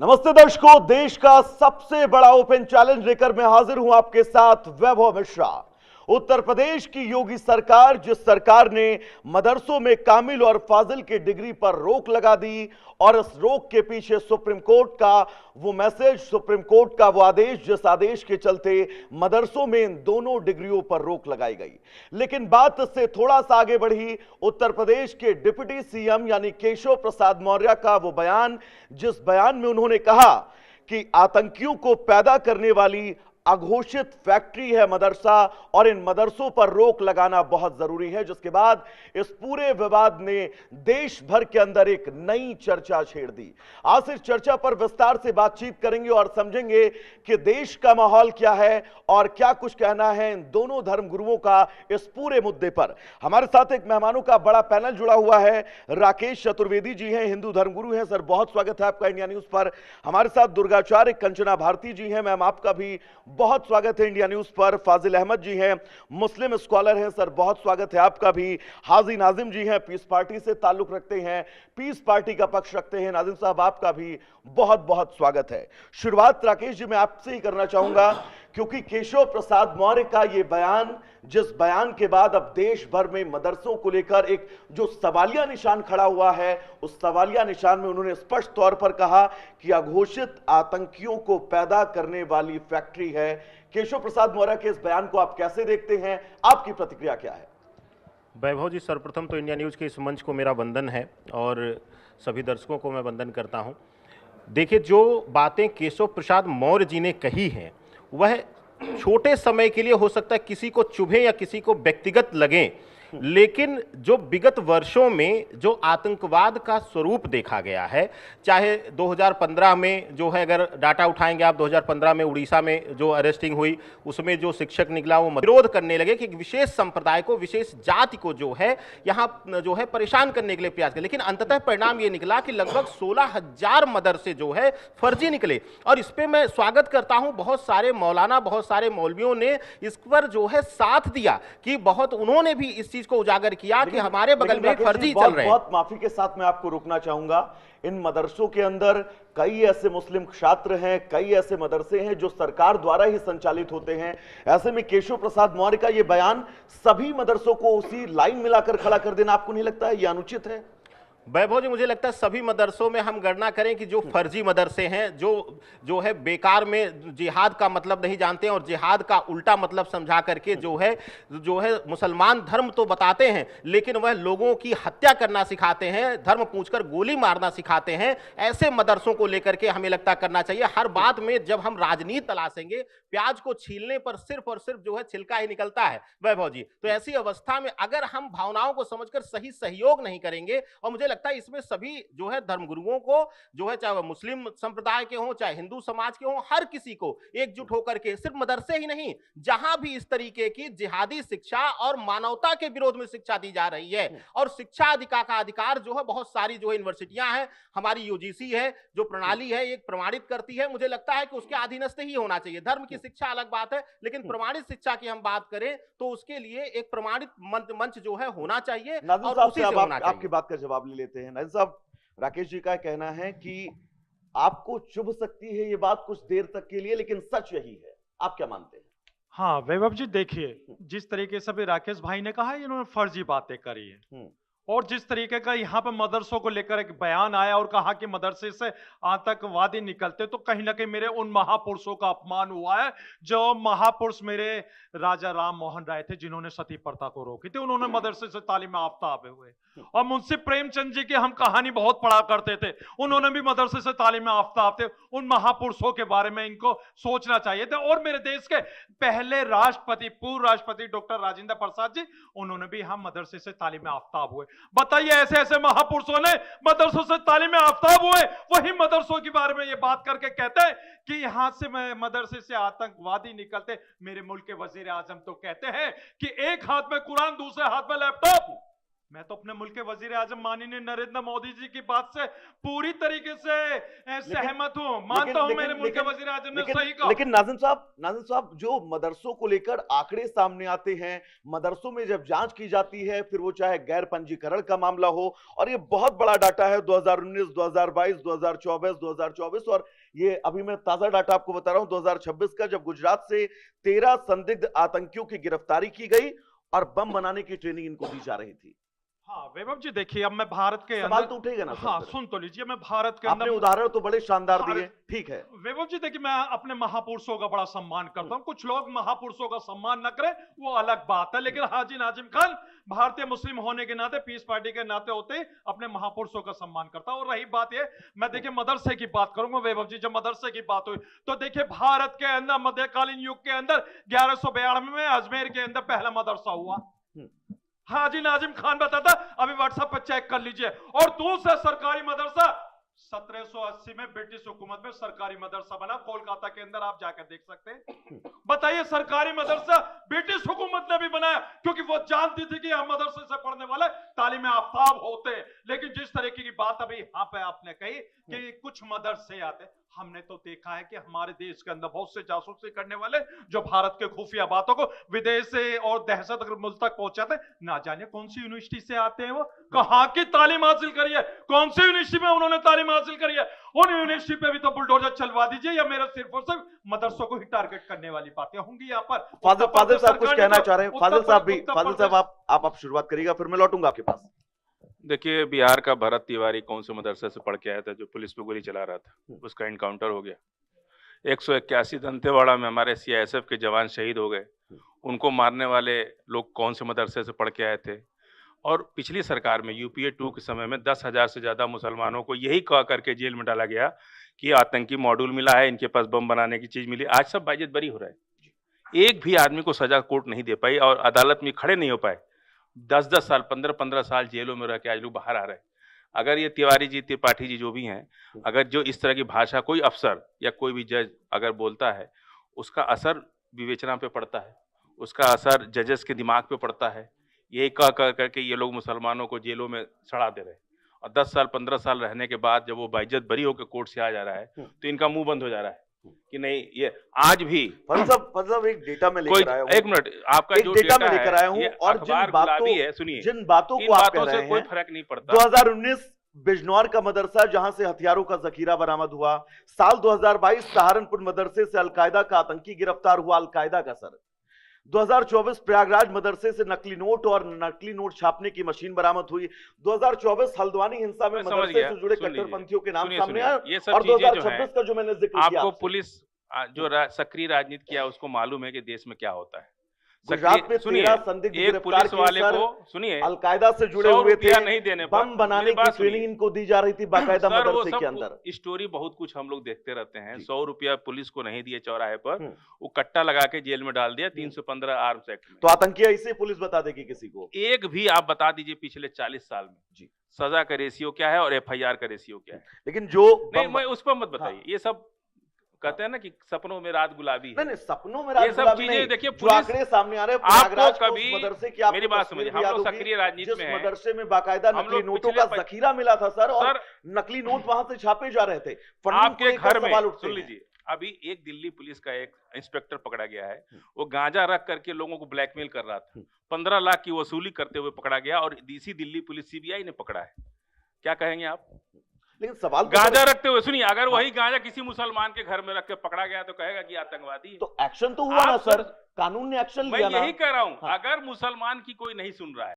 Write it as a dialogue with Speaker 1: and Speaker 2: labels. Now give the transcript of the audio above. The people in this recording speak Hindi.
Speaker 1: नमस्ते दर्शकों, देश का सबसे बड़ा ओपन चैलेंज लेकर मैं हाजिर हूं आपके साथ वैभव मिश्रा। उत्तर प्रदेश की योगी सरकार, जिस सरकार ने मदरसों में कामिल और फाजिल की डिग्री पर रोक लगा दी और इस रोक के पीछे सुप्रीम कोर्ट का वो मैसेज, सुप्रीम कोर्ट का वो आदेश, जिस आदेश के चलते मदरसों में इन दोनों डिग्रियों पर रोक लगाई गई। लेकिन बात इससे थोड़ा सा आगे बढ़ी। उत्तर प्रदेश के डिप्टी सीएम यानी केशव प्रसाद मौर्य का वो बयान, जिस बयान में उन्होंने कहा कि आतंकियों को पैदा करने वाली अघोषित फैक्ट्री है मदरसा और इन मदरसों पर रोक लगाना बहुत जरूरी है, जिसके बाद इस पूरे विवाद ने देश भर के अंदर एक नई चर्चा छेड़ दी। आज इस चर्चा पर विस्तार से बातचीत करेंगे और समझेंगे कि देश का माहौल क्या है और क्या कुछ कहना है इन दोनों धर्मगुरुओं का इस पूरे मुद्दे पर। हमारे साथ एक मेहमानों का बड़ा पैनल जुड़ा हुआ है। राकेश चतुर्वेदी जी हैं, हिंदू धर्मगुरु हैं। सर, बहुत स्वागत है आपका इंडिया न्यूज पर। हमारे साथ दुर्गाचार्य कंचना भारती जी हैं, मैम आपका भी बहुत स्वागत है इंडिया न्यूज पर। फाजिल अहमद जी हैं, मुस्लिम स्कॉलर हैं, सर बहुत स्वागत है आपका भी। हाजी नाजिम जी हैं, पीस पार्टी से ताल्लुक रखते हैं, पीस पार्टी का पक्ष रखते हैं, नाजिम साहब आपका भी बहुत बहुत स्वागत है। शुरुआत राकेश जी मैं आपसे ही करना चाहूंगा, क्योंकि केशव प्रसाद मौर्य का यह बयान, जिस बयान के बाद अब देश भर में मदरसों को लेकर एक जो सवालिया निशान खड़ा हुआ है, उस सवालिया निशान में उन्होंने स्पष्ट तौर पर कहा कि अघोषित आतंकियों को पैदा करने वाली फैक्ट्री है। केशव प्रसाद मौर्य के इस बयान को आप कैसे देखते हैं, आपकी प्रतिक्रिया क्या है?
Speaker 2: वैभव जी, सर्वप्रथम तो इंडिया न्यूज़ के इस मंच को मेरा वंदन है और सभी दर्शकों को मैं वंदन करता हूं। देखिए, जो बातें केशव प्रसाद मौर्य जी ने कही हैं वह छोटे समय के लिए हो सकता है किसी को चुभे या किसी को व्यक्तिगत लगें, लेकिन जो विगत वर्षों में जो आतंकवाद का स्वरूप देखा गया है, चाहे 2015 में जो है, अगर डाटा उठाएंगे आप, 2015 में उड़ीसा में जो अरेस्टिंग हुई उसमें जो शिक्षक निकला वो विरोध करने लगे कि विशेष संप्रदाय को, विशेष जाति को जो है यहाँ जो है परेशान करने के लिए प्रयास किया, लेकिन अंततः परिणाम ये निकला कि लगभग 16,000 मदरसे जो है फर्जी निकले। और इस पर मैं स्वागत करता हूँ, बहुत सारे मौलाना, बहुत सारे मौलवियों ने इस पर जो है साथ दिया कि बहुत उन्होंने भी इस को उजागर किया कि हमारे बगल में फर्जी चल रहे हैं।
Speaker 1: बहुत माफी के साथ मैं आपको रोकना चाहूंगा। इन मदरसों के अंदर कई ऐसे मुस्लिम छात्र हैं, कई ऐसे मदरसे हैं जो सरकार द्वारा ही संचालित होते हैं। ऐसे में केशव प्रसाद मौर्य का यह बयान सभी मदरसों को उसी लाइन मिलाकर खड़ा कर देना, आपको नहीं लगता है यह अनुचित है?
Speaker 2: वैभव जी, मुझे लगता है सभी मदरसों में हम गणना करें कि जो फर्जी मदरसे हैं, जो है बेकार में जिहाद का मतलब नहीं जानते हैं और जिहाद का उल्टा मतलब समझा करके जो है मुसलमान धर्म तो बताते हैं, लेकिन वह लोगों की हत्या करना सिखाते हैं, धर्म पूछकर गोली मारना सिखाते हैं। ऐसे मदरसों को लेकर के हमें लगता करना चाहिए। हर बात में जब हम राजनीति तलाशेंगे, प्याज को छीलने पर सिर्फ और सिर्फ जो है छिलका ही निकलता है वैभव जी। तो ऐसी अवस्था में अगर हम भावनाओं को समझकर सही सहयोग नहीं करेंगे, और मुझे लगता है इसमें सभी जो है धर्मगुरुओं को जो है, चाहे वह मुस्लिम संप्रदाय के हों, चाहे हिंदू समाज के हों, हर किसी को एकजुट होकर के, सिर्फ मदरसे ही नहीं, जहां भी इस तरीके की जिहादी शिक्षा और मानवता के विरोध में शिक्षा दी जा रही है, और शिक्षा अधिकार का अधिकार जो है बहुत सारी जो है यूनिवर्सिटियां हैं, हमारी यूजीसी है जो प्रणाली है एक प्रमाणित करती है, मुझे लगता है कि उसके अधीनस्थ ही होना चाहिए। धर्म की शिक्षा अलग बात है, लेकिन प्रमाणित शिक्षा की हम बात करें तो उसके लिए एक प्रमाणित मंच जो है होना चाहिए और उसी से होना चाहिए।
Speaker 1: आपकी बात का जवाब ले लेते हैं। नाजिम साहब, राकेश जी का कहना है कि आपको चुभ सकती है ये बात कुछ देर तक के लिए, लेकिन सच यही है, आप क्या मानते हैं?
Speaker 3: हाँ वैभव जी, देखिए जिस तरीके से भी राकेश भाई ने कहा, इन्होंने फर्जी बातें करी है, और जिस तरीके का यहाँ पे मदरसों को लेकर एक बयान आया और कहा कि मदरसे से आतंकवादी निकलते, तो कहीं ना कहीं मेरे उन महापुरुषों का अपमान हुआ है जो महापुरुष मेरे राजा राम मोहन राय थे, जिन्होंने सती प्रथा को रोकी थी। उन्होंने मदरसे से तालीम याफ्ता हुए। और मुंशी प्रेमचंद जी की हम कहानी बहुत पढ़ा करते थे, उन्होंने भी मदरसे से तालीम याफ्ता थे। उन महापुरुषों के बारे में इनको सोचना चाहिए था। और मेरे देश के पहले राष्ट्रपति, पूर्व राष्ट्रपति डॉक्टर राजेंद्र प्रसाद जी, उन्होंने भी हम मदरसे से तालीम याफ्ता हुए। बताइए, ऐसे ऐसे महापुरुषों ने मदरसों से तालीम याफ्ता हुए, वही मदरसों के बारे में ये बात करके कहते हैं कि यहां से मदरसे से आतंकवादी निकलते। मेरे मुल्क के वजीर आजम तो कहते हैं कि एक हाथ में कुरान, दूसरे हाथ में लैपटॉप। मैं तो अपने मुल्क के वजीर आजम माननीय नरेंद्र मोदी जी की बात से पूरी तरीके से सहमत हूं, मानता हूं मेरे मुल्क के वजीर आजम ने सही कहा।
Speaker 1: लेकिन नाज़िम साहब जो मदरसों को लेकर आंकड़े सामने आते हैं, मदरसों में जब जांच की जाती है, फिर वो चाहे गैर पंजीकरण का मामला हो, और ये बहुत बड़ा डाटा है 2019, 2022, 2024, 2024, और ये अभी मैं ताजा डाटा आपको बता रहा हूं 2026 का, जब गुजरात से 13 संदिग्ध आतंकियों की गिरफ्तारी की गई और बम बनाने की ट्रेनिंग इनको दी जा रही थी।
Speaker 3: हाँ वैभव जी, देखिए अब मैं भारत के
Speaker 1: सवाल
Speaker 3: अंदर
Speaker 1: तो उठेगा ना।
Speaker 3: हाँ सुन तो लीजिए, मैं भारत के
Speaker 1: आपने
Speaker 3: अंदर
Speaker 1: उदाहरण तो बड़े शानदार दिए, ठीक है।
Speaker 3: वैभव जी देखिए, मैं अपने महापुरुषों का बड़ा सम्मान करता हूँ। कुछ लोग महापुरुषों का सम्मान न करें वो अलग बात है, लेकिन हाजी नाजिम खान भारतीय मुस्लिम होने के नाते, पीस पार्टी के नाते होते अपने महापुरुषों का सम्मान करता हूँ। और रही बात ये, मैं देखिए मदरसे की बात करूंगा वैभव जी। जब मदरसे की बात हुई तो देखिए भारत के अंदर मध्यकालीन युग के अंदर 1192 में अजमेर के अंदर पहला मदरसा हुआ। हाजी नाजिम खान बताता, अभी व्हाट्सएप पर चेक कर लीजिए। और दूसरा सरकारी मदरसा 1780 में ब्रिटिश हुकूमत में सरकारी मदरसा बना, कोलकाता के अंदर आप जाकर देख सकते हैं। बताइए, सरकारी मदरसा ब्रिटिश हुकूमत ने भी बनाया, क्योंकि वो जानती थी कि हम मदरसे से पढ़ने वाले तालीम याफ्ता होते। लेकिन जिस तरीके की बात अभी यहाँ पे आपने कही कि कुछ मदरसे आते, हमने तो देखा है कि हमारे देश के अंदर बहुत से जासूसी करने वाले जो भारत के खुफिया बातों को विदेश से और दहशत मुल्क तक पहुंचाते, ना जाने कौन सी यूनिवर्सिटी से आते हैं, वो कहां की तालीम हासिल करी है, कौन सी यूनिवर्सिटी में उन्होंने तालीम हासिल करी है। उन यूनिवर्सिटी पे भी तो बुलडोजर चलवा दीजिए, या मेरा सिर्फ और सिर्फ मदरसों को ही टारगेट करने वाली बातें होंगी यहाँ पर।
Speaker 1: फाजिल साहब कुछ कहना चाह रहे हैं? फाजिल साहब आप शुरुआत करिएगा, फिर मैं लौटूंगा आपके पास।
Speaker 4: देखिए, बिहार का भरत तिवारी कौन से मदरसे से पढ़ के आया था जो पुलिस पे गोली चला रहा था, उसका इनकाउंटर हो गया। 181 दंतेवाड़ा में हमारे सीआईएसएफ के जवान शहीद हो गए। उनको मारने वाले लोग कौन से मदरसे से पढ़ के आए थे। और पिछली सरकार में यूपीए 2 के समय में 10,000 से ज़्यादा मुसलमानों को यही कह करके जेल में डाला गया कि आतंकी मॉड्यूल मिला है, इनके पास बम बनाने की चीज़ मिली। आज सब बाइज्जत बरी हो रहा है। एक भी आदमी को सजा कोर्ट नहीं दे पाई और अदालत में खड़े नहीं हो पाए। 10-10 साल, 15-15 साल जेलों में रह के आज लोग बाहर आ रहे हैं। अगर ये तिवारी जी, त्रिपाठी जी जो भी हैं, अगर जो इस तरह की भाषा कोई अफसर या कोई भी जज अगर बोलता है, उसका असर विवेचना पे पड़ता है, उसका असर जजेस के दिमाग पे पड़ता है। यही कह करके ये लोग मुसलमानों को जेलों में सड़ा दे रहे हैं। और 10 साल 15 साल रहने के बाद जब वो बाइज्जत बरी होकर कोर्ट से आ जा रहा है तो इनका मुंह बंद हो जा रहा है कि नहीं, ये आज भी
Speaker 1: मतलब एक डेटा में लेकर आया हूं।
Speaker 4: एक मिनट, आपका जो
Speaker 1: डेटा में लेकर आया हूं, और जिन बातों को आप कह रहे हैं,
Speaker 4: कोई फर्क नहीं पड़ता।
Speaker 1: 2019 बिजनौर का मदरसा जहां से हथियारों का जखीरा बरामद हुआ, साल 2022 सहारनपुर मदरसे से अलकायदा का आतंकी गिरफ्तार हुआ, अलकायदा का सर। 2024 प्रयागराज मदरसे से नकली नोट और नकली नोट छापने की मशीन बरामद हुई। 2024 हल्द्वानी हिंसा में मदरसे से जुड़े कट्टरपंथियों के नाम सामने आए। और 2026 का जो मैंने जिक्र किया,
Speaker 4: आपको पुलिस जो सक्रिय राजनीति किया उसको मालूम है कि देश में क्या होता है।
Speaker 1: गुजरात में 13 संदिग्ध
Speaker 4: एक पुलिस वाले को सुनिए,
Speaker 1: अलकायदा से जुड़े हुए थे,
Speaker 4: नहीं देने
Speaker 1: बम बनाने की ट्रेनिंग इनको दी जा रही थी बाकायदा मदरसे के अंदर।
Speaker 4: स्टोरी बहुत कुछ हम लोग देखते रहते हैं। 100 रुपया पुलिस को नहीं दिए चौराहे पर, वो कट्टा लगा के जेल में डाल दिया 315 आर्म्स एक्ट में।
Speaker 1: तो आतंकी ऐसे पुलिस बता देगी किसी को?
Speaker 4: एक भी आप बता दीजिए पिछले 40 साल में जी सजा का रेशियो क्या है और FIR का रेशियो क्या है।
Speaker 1: लेकिन जो
Speaker 4: नहीं, मैं उस पर मत बताइए। ये सब कहते हैं ना कि सपनों में रात गुलाबी है।
Speaker 1: नहीं, सपनों में रात
Speaker 4: ये सब चीजें देखिए,
Speaker 1: आंकड़े सामने आ रहे हैं।
Speaker 4: आपको कभी मदरसे की मेरी बात समझिए, हम लोग सक्रिय राजनीति में हैं।
Speaker 1: मदरसे में बाकायदा नकली नोटों का जखीरा मिला था सर, और नकली नोट वहां से छापे जा रहे थे।
Speaker 4: आपके घर में सुन लीजिए, अभी एक दिल्ली पुलिस का एक इंस्पेक्टर पकड़ा गया है, वो गांजा रख करके लोगों को ब्लैकमेल कर रहा था। 15 लाख की वसूली करते हुए पकड़ा गया और इसी दिल्ली पुलिस CBI ने पकड़ा है। क्या कहेंगे आप?
Speaker 1: लेकिन सवाल
Speaker 4: गांजा रखते हुए, सुनिए, अगर वही गांजा किसी मुसलमान के घर में रख के पकड़ा गया तो कहेगा कि आतंकवादी है।
Speaker 1: तो एक्शन तो हुआ ना सर, कानून ने एक्शन लिया ना।
Speaker 4: मैं यही कह रहा हूं, अगर मुसलमान की कोई नहीं सुन रहा है